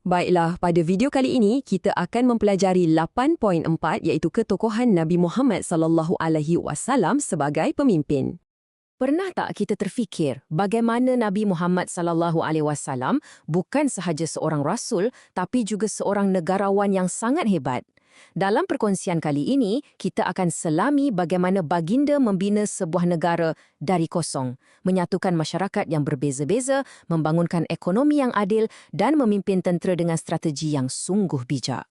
Baiklah, pada video kali ini kita akan mempelajari 8.4 iaitu ketokohan Nabi Muhammad SAW sebagai pemimpin. Pernah tak kita terfikir bagaimana Nabi Muhammad SAW bukan sahaja seorang rasul tapi juga seorang negarawan yang sangat hebat? Dalam perkongsian kali ini, kita akan selami bagaimana baginda membina sebuah negara dari kosong, menyatukan masyarakat yang berbeza-beza, membangunkan ekonomi yang adil dan memimpin tentera dengan strategi yang sungguh bijak.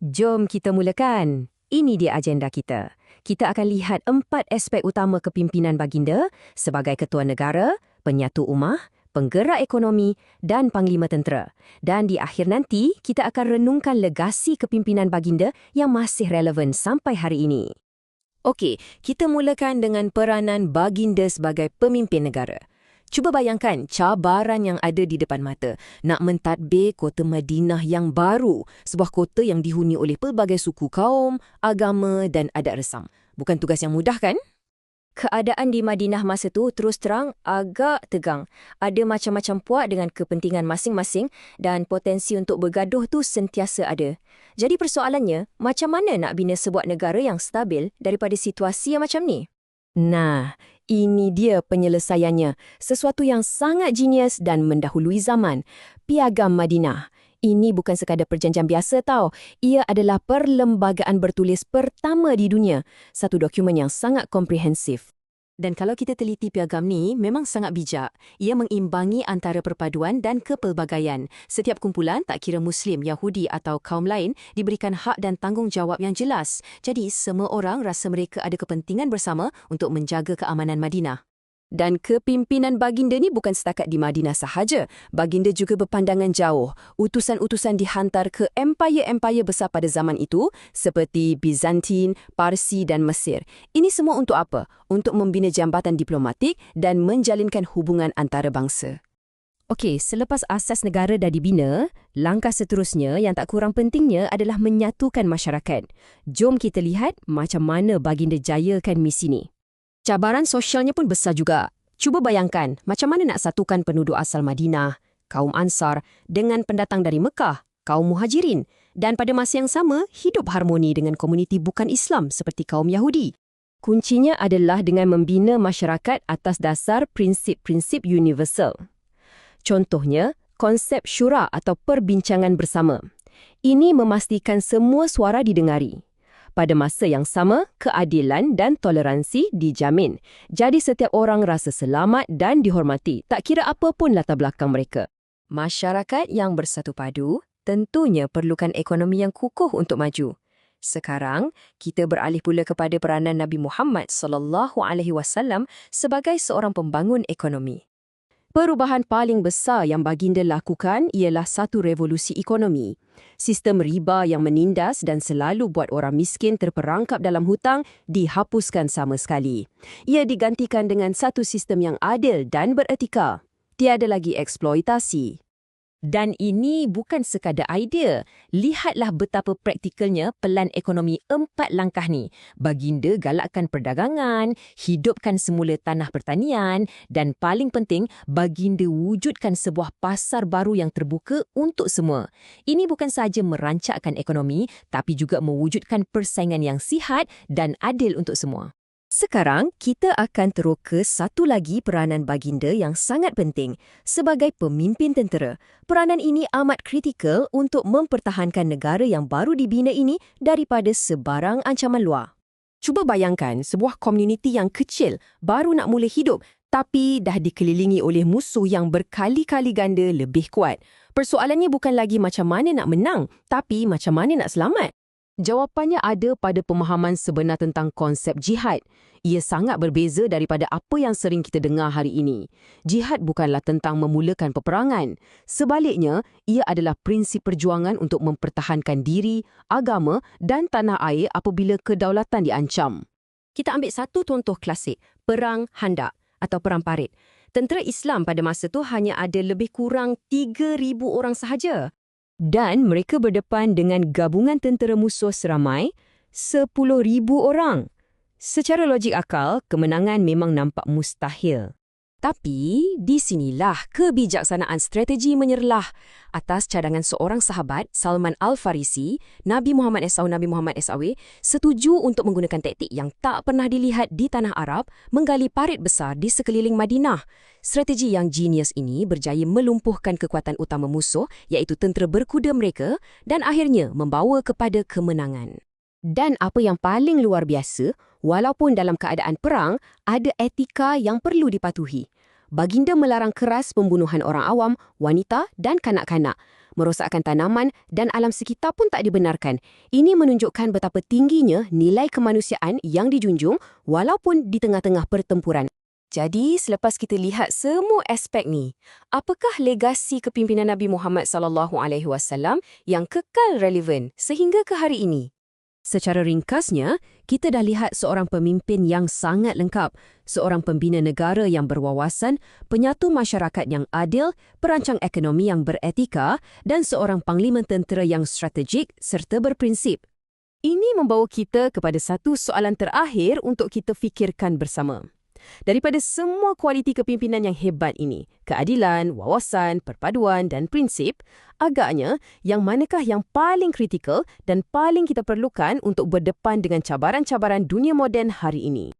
Jom kita mulakan. Ini dia agenda kita. Kita akan lihat 4 aspek utama kepimpinan baginda sebagai ketua negara, penyatu ummah, penggerak ekonomi dan panglima tentera. Dan di akhir nanti, kita akan renungkan legasi kepimpinan baginda yang masih relevan sampai hari ini. Okey, kita mulakan dengan peranan baginda sebagai pemimpin negara. Cuba bayangkan cabaran yang ada di depan mata. Nak mentadbir kota Madinah yang baru, sebuah kota yang dihuni oleh pelbagai suku kaum, agama dan adat resam. Bukan tugas yang mudah kan? Keadaan di Madinah masa tu terus terang agak tegang. Ada macam-macam puak dengan kepentingan masing-masing dan potensi untuk bergaduh tu sentiasa ada. Jadi persoalannya, macam mana nak bina sebuah negara yang stabil daripada situasi yang macam ni? Nah, ini dia penyelesaiannya. Sesuatu yang sangat jenius dan mendahului zaman. Piagam Madinah. Ini bukan sekadar perjanjian biasa tau. Ia adalah perlembagaan bertulis pertama di dunia. Satu dokumen yang sangat komprehensif. Dan kalau kita teliti piagam ni, memang sangat bijak. Ia mengimbangi antara perpaduan dan kepelbagaian. Setiap kumpulan, tak kira Muslim, Yahudi atau kaum lain, diberikan hak dan tanggungjawab yang jelas. Jadi, semua orang rasa mereka ada kepentingan bersama untuk menjaga keamanan Madinah. Dan kepimpinan baginda ni bukan setakat di Madinah sahaja. Baginda juga berpandangan jauh. Utusan-utusan dihantar ke empayar-empayar besar pada zaman itu seperti Bizantin, Parsi dan Mesir. Ini semua untuk apa? Untuk membina jambatan diplomatik dan menjalinkan hubungan antarabangsa. Okey, selepas asas negara dah dibina, langkah seterusnya yang tak kurang pentingnya adalah menyatukan masyarakat. Jom kita lihat macam mana baginda jayakan misi ni. Cabaran sosialnya pun besar juga. Cuba bayangkan macam mana nak satukan penduduk asal Madinah, kaum Ansar dengan pendatang dari Mekah, kaum Muhajirin dan pada masa yang sama hidup harmoni dengan komuniti bukan Islam seperti kaum Yahudi. Kuncinya adalah dengan membina masyarakat atas dasar prinsip-prinsip universal. Contohnya, konsep syura atau perbincangan bersama. Ini memastikan semua suara didengari. Pada masa yang sama, keadilan dan toleransi dijamin. Jadi setiap orang rasa selamat dan dihormati, tak kira apa pun latar belakang mereka. Masyarakat yang bersatu padu tentunya perlukan ekonomi yang kukuh untuk maju. Sekarang, kita beralih pula kepada peranan Nabi Muhammad SAW sebagai seorang pembangun ekonomi. Perubahan paling besar yang baginda lakukan ialah satu revolusi ekonomi. Sistem riba yang menindas dan selalu buat orang miskin terperangkap dalam hutang dihapuskan sama sekali. Ia digantikan dengan satu sistem yang adil dan beretika. Tiada lagi eksploitasi. Dan ini bukan sekadar idea. Lihatlah betapa praktikalnya pelan ekonomi 4 langkah ni. Baginda galakkan perdagangan, hidupkan semula tanah pertanian dan paling penting, baginda wujudkan sebuah pasar baru yang terbuka untuk semua. Ini bukan sahaja merancakkan ekonomi, tapi juga mewujudkan persaingan yang sihat dan adil untuk semua. Sekarang, kita akan terus ke satu lagi peranan baginda yang sangat penting. Sebagai pemimpin tentera, peranan ini amat kritikal untuk mempertahankan negara yang baru dibina ini daripada sebarang ancaman luar. Cuba bayangkan sebuah komuniti yang kecil baru nak mula hidup tapi dah dikelilingi oleh musuh yang berkali-kali ganda lebih kuat. Persoalannya bukan lagi macam mana nak menang, tapi macam mana nak selamat. Jawapannya ada pada pemahaman sebenar tentang konsep jihad. Ia sangat berbeza daripada apa yang sering kita dengar hari ini. Jihad bukanlah tentang memulakan peperangan. Sebaliknya, ia adalah prinsip perjuangan untuk mempertahankan diri, agama dan tanah air apabila kedaulatan diancam. Kita ambil satu contoh klasik, Perang Handak atau Perang Parit. Tentera Islam pada masa itu hanya ada lebih kurang 3,000 orang sahaja. Dan mereka berdepan dengan gabungan tentera musuh seramai 10,000 orang. Secara logik akal, kemenangan memang nampak mustahil. Tapi di sinilah kebijaksanaan strategi menyerlah. Atas cadangan seorang sahabat, Salman Al-Farisi, Nabi Muhammad SAW setuju untuk menggunakan taktik yang tak pernah dilihat di tanah Arab, menggali parit besar di sekeliling Madinah. Strategi yang genius ini berjaya melumpuhkan kekuatan utama musuh, iaitu tentera berkuda mereka, dan akhirnya membawa kepada kemenangan. Dan apa yang paling luar biasa, walaupun dalam keadaan perang, ada etika yang perlu dipatuhi. Baginda melarang keras pembunuhan orang awam, wanita dan kanak-kanak. Merosakkan tanaman dan alam sekitar pun tak dibenarkan. Ini menunjukkan betapa tingginya nilai kemanusiaan yang dijunjung walaupun di tengah-tengah pertempuran. Jadi, selepas kita lihat semua aspek ni, apakah legasi kepimpinan Nabi Muhammad SAW yang kekal relevan sehingga ke hari ini? Secara ringkasnya, kita dah lihat seorang pemimpin yang sangat lengkap, seorang pembina negara yang berwawasan, penyatu masyarakat yang adil, perancang ekonomi yang beretika, dan seorang panglima tentera yang strategik serta berprinsip. Ini membawa kita kepada satu soalan terakhir untuk kita fikirkan bersama. Daripada semua kualiti kepimpinan yang hebat ini, keadilan, wawasan, perpaduan dan prinsip, agaknya yang manakah yang paling kritikal dan paling kita perlukan untuk berdepan dengan cabaran-cabaran dunia moden hari ini?